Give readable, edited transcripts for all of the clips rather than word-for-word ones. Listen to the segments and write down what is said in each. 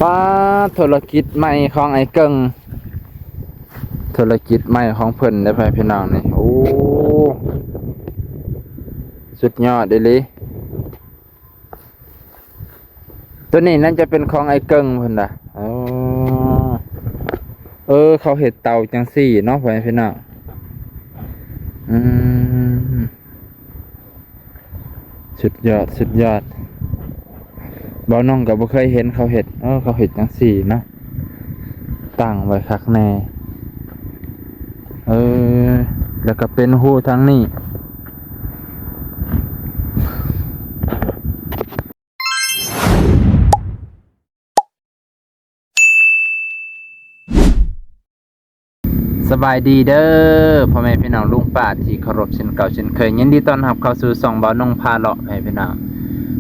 ป้าธุรกิจใหม่ของไอ้เกิงธุรกิจใหม่ของเพิ่นได้ไปพี่น้องนี่โอ้สุดยอดเลยตัวนี้นั่นจะเป็นของไอ้เกิงเพิ่นน่ะอ๋อเขาเห็ดเตาจังซี่เนาะพี่น้องอืมสุดยอดบ่น้องก็บ่เคยเห็นเขาเห็ดเขาเห็ดจังซี่เนาะตั้งไว้คักแน่แล้วก็เป็นหูทั้งนี้สบายดีเด้อพ่อแม่พี่น้องลุงป้าที่เคารพเช่นเก่าเช่นเคยยินดีต้อนรับเข้าสู่ช่องบ่าวนงพาเลาะพ่อแม่พี่น้อง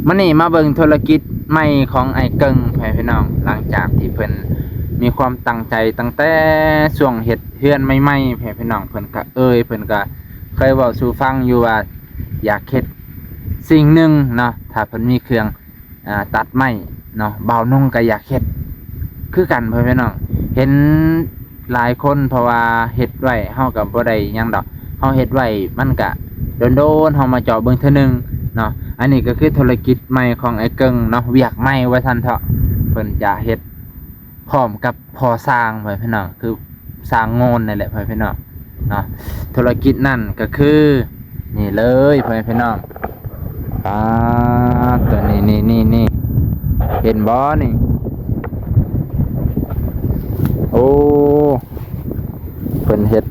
มื้อนี้มาเบิ่งธุรกิจใหม่ของไอ้เกิงพ่อแม่พี่น้องหลังจากที่เพิ่นมีความตั้งใจตั้งแต่ช่วงเฮ็ดเฮือนใหม่ๆพ่อแม่พี่น้องเพิ่นก็เพิ่นก็เคยเว้าสู่ฟังอยู่ว่าอยากเฮ็ดสิ่งหนึ่งเนาะถ้าเพิ่นมีเครื่องตัดไม้เนาะบ่าวนงก็อยากเฮ็ดคือกันพ่อแม่พี่น้องเห็นหลายคนเพราะว่าเฮ็ดไว้เฮาก็บ่ได้หยังดอกเฮาเฮ็ดไว้มันก็โดนๆเฮามาเจาะเบิ่งเทื่อนึงเนาะอันนี้ก็คือธุรกิจใหม่ของไอ้เกิงเนาะเวียกใหม่ว่าซั่นเถาะเพิ่นจะเฮ็ดพร้อมกับพอสร้างไว้พี่น้องคือสร้างโงนนั่นแหละพี่น้องเนาะธุรกิจนั่นก็คือนี่เลยพี่น้องตัวนี่เห็นบ่นี่โอ้เพิ่นเฮ็ด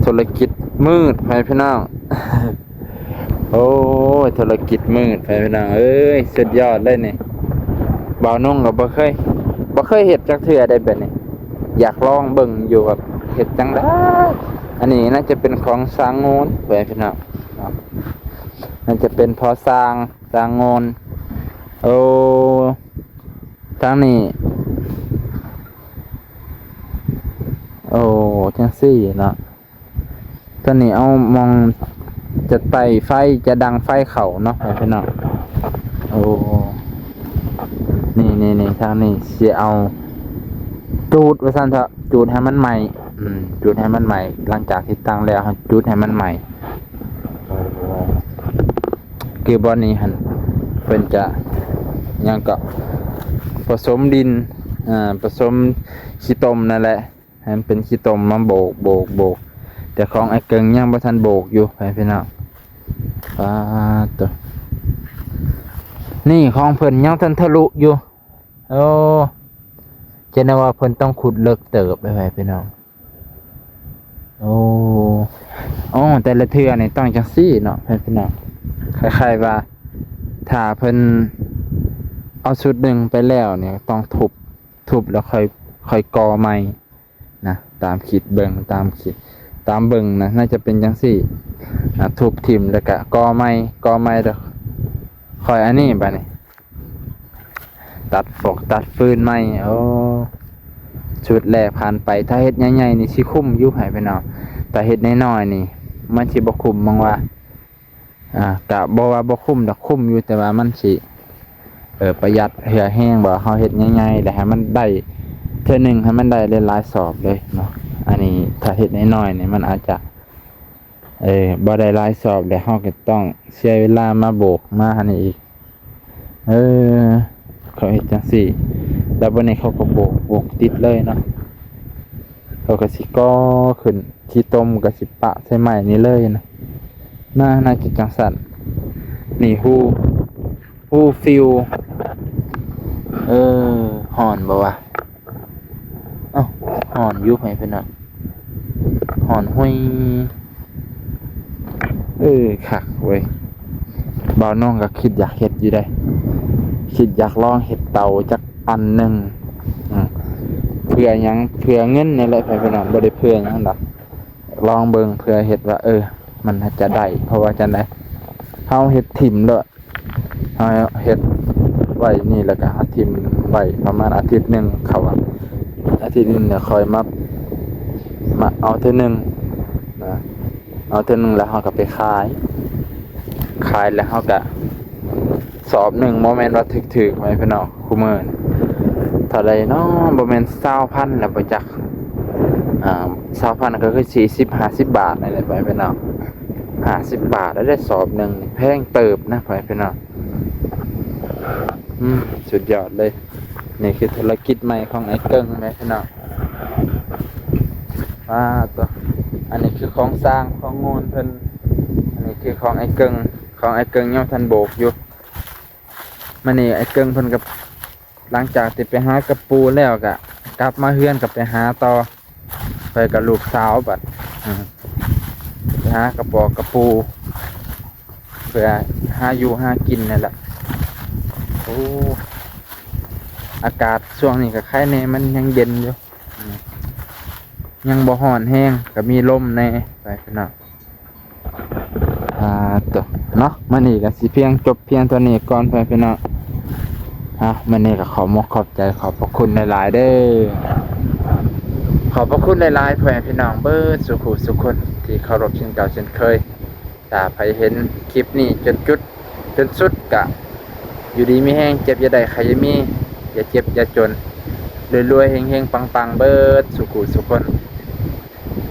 ธุรกิจมืดพี่น้อง โอ้ธุรกิจมืดพี่น้องสุดยอดเลยนี่บ่าวนงก็บ่เคยเฮ็ดจักเทื่อได้แบบนี้อยากลองเบิ่งอยู่แบบเฮ็ดจังได๋อันนี้น่าจะเป็นของสร้างโงนพี่น้องน่าจะเป็นพอสร้างโงนโอ้ทางนี้โอ้จังซี่เนาะตอนนี้เอามองจะไต่ไฟจะดังไฟเข่าเนาะพี่น้องโอ้นี่ทางนี้สิเอาจูดว่าซั่นเถอะจูดให้มันใหม่จูดให้มันใหม่หลังจากที่ตั้งแล้วจูดให้มันใหม่คือบอนนี้หั่นเพิ่นจะยังก็ผสมดินผสมขี้ตมนั่นแหละให้มันเป็นขี้ตมมาโบกแต่ของไอ้เกิงยังบ่ทันโบกอยู่พี่น้องตัวนี่ของเพิ่นยังทันทะลุอยู่โอ้เจนว่าเพิ่นต้องขุดเลิกเติบไปพี่น้องโอ้แต่ละเทื่อนี่ต้องจังซี่เนาะพี่น้องคล้ายๆว่าถ้าเพิ่นเอาชุดหนึ่งไปแล้วเนี่ยต้องทุบแล้วค่อยกอใหม่นะตามขีดเบิ่งตามเบิ่งนะน่าจะเป็นจังซี่ทุบทิ่มแล้วก็กอใหม่แล้วค่อยอันนี้บัดนี้ตัดฟืนใหม่โอ้ชุดแรกผ่านไปถ้าเฮ็ดใหญ่ๆนี่สิคุ้มอยู่ให้พี่น้องแต่เฮ็ดน้อยๆนี่มันสิบ่คุ้มมองว่ากะบ่ว่าบ่คุ้มดอกคุ้มอยู่แต่ว่ามันสิประหยัดเหือแห้งบ่เฮาเฮ็ดง่ายๆแล้วให้มันได้เทื่อนึงให้มันได้หลายๆสอบเลยเนาะอันนี้ถ้าเฮ็ดน้อยๆนี่มันอาจจะบ่ได้หลายสอบแล้วเฮาก็ต้องเสียเวลามาโบกมาอันนี้อีกเขาเฮ็ดจังซี่แล้วบัดนี้เขาก็โบกติดเลยเนาะเขาก็สิก่อขึ้นขี้ต้มก็สิปะใส่ไม้นี่เลยนะน่าจะจังซั่นนี่ฮู้ฟิลฮ้อนบ่วะฮ้อนอยู่ให้เพิ่นน่ะฮ้อนห้วยคักเว้ยบ่าวน้องก็คิดอยากเฮ็ดอยู่ได้คิดอยากลองเฮ็ดเตาจักอันหนึ่งเพื่อหยังเพื่อเงินนี่แหละพี่น้องบ่ได้เพื่อหยังดอกลองเบิ่งเพื่อเฮ็ดว่ามันน่าจะได้เพราะว่าจังได๋เฮาเฮ็ดถิ่มแล้วเฮาเฮ็ดไว้นี่แล้วก็เฮาถิ่มไว้ประมาณอาทิตย์นึงเขาว่าอาทิตย์นึงเนี่ยค่อยมาเอาเทื่อนึงนะเอาเทื่อนึงแล้วเฮาก็ไปขายแล้วเฮาก็สอบหนึ่งโมเมนต์ว่าถึกๆไว้พี่น้องคุมื้อ เท่าไรเนาะบ่แม่น20,000แล้วบ่จัก20,000ก็คือ40-50 บาทนั่นแหละไปพี่น้อง50 บาทแล้วได้สอบหนึงแพงเติบนะไปพี่น้องสุดยอดเลยนี่คือธุรกิจใหม่ของไอ้เกิ้งแม่พี่น้องตัวอันนี้คือของสร้างของโงนเพิ่นอันนี้คือของไอ้เกิ้งยังทันโบกอยู่มื้อนี้ไอ้เกิ้งเพิ่นกับหลังจากที่ไปหากระปูแล้วก็กลับมาเฮือนกับไปหาต่อไปกับลูกสาวบัดไปหากระปอกกระปูเพื่อหาอยู่หากินนั่นแหละโอ้อากาศช่วงนี้ก็ค่ายแน่มันยังเย็นอยู่ยังบ่ร้อนแห้งก็มีลมแน่ไปพี่น้องตัวเนาะมื้อนี้ก็สิเพียงจบเพียงตัวนี้ก่อนไปพี่น้องมื้อนี้ก็ขอขอบใจขอบพระคุณหลายๆเด้อขอบพระคุณหลายๆพ่อแม่พี่น้องเบิดสุขุสุขคนที่เคารพเช่นเก่าเช่นเคยถ้าใครเห็นคลิปนี้จนสุดก็อยู่ดีมีแห้งเจ็บอย่าได้ใครอย่ามีอย่าเจ็บอย่าจนรวยๆเฮงๆปังๆเบิดสุขุสุขคน